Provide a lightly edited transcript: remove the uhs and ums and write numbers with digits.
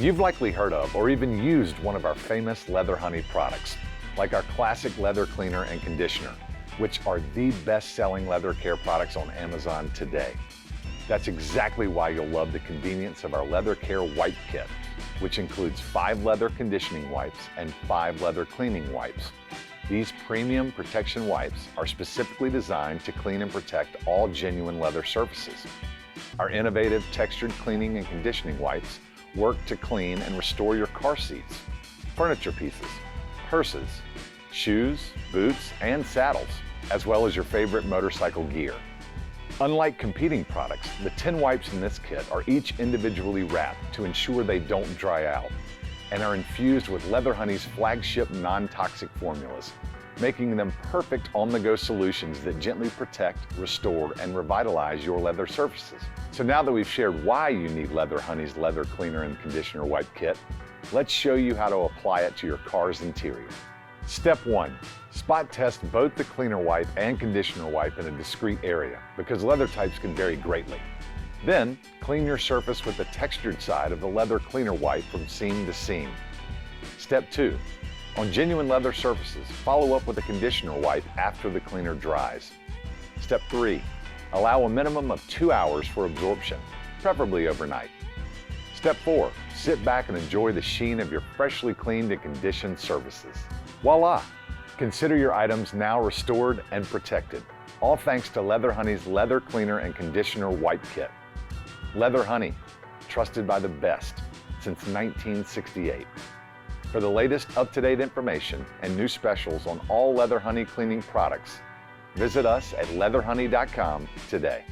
You've likely heard of or even used one of our famous Leather Honey products, like our classic leather cleaner and conditioner, which are the best-selling leather care products on Amazon today. That's exactly why you'll love the convenience of our Leather Care Wipe Kit, which includes 5 leather conditioning wipes and 5 leather cleaning wipes. These premium protection wipes are specifically designed to clean and protect all genuine leather surfaces. Our innovative textured cleaning and conditioning wipes work to clean and restore your car seats, furniture pieces, purses, shoes, boots, and saddles, as well as your favorite motorcycle gear. Unlike competing products, the 10 wipes in this kit are each individually wrapped to ensure they don't dry out, and are infused with Leather Honey's flagship non-toxic formulas, making them perfect on-the-go solutions that gently protect, restore, and revitalize your leather surfaces. So now that we've shared why you need Leather Honey's Leather Cleaner and Conditioner Wipe Kit, let's show you how to apply it to your car's interior. Step 1. Spot test both the cleaner wipe and conditioner wipe in a discrete area, because leather types can vary greatly. Then, clean your surface with the textured side of the leather cleaner wipe from seam to seam. Step 2. On genuine leather surfaces, follow up with a conditioner wipe after the cleaner dries. Step 3. Allow a minimum of 2 hours for absorption, preferably overnight. Step 4. Sit back and enjoy the sheen of your freshly cleaned and conditioned surfaces. Voila! Consider your items now restored and protected, all thanks to Leather Honey's Leather Cleaner and Conditioner Wipe Kit. Leather Honey, trusted by the best since 1968. For the latest up-to-date information and new specials on all Leather Honey cleaning products, visit us at leatherhoney.com today.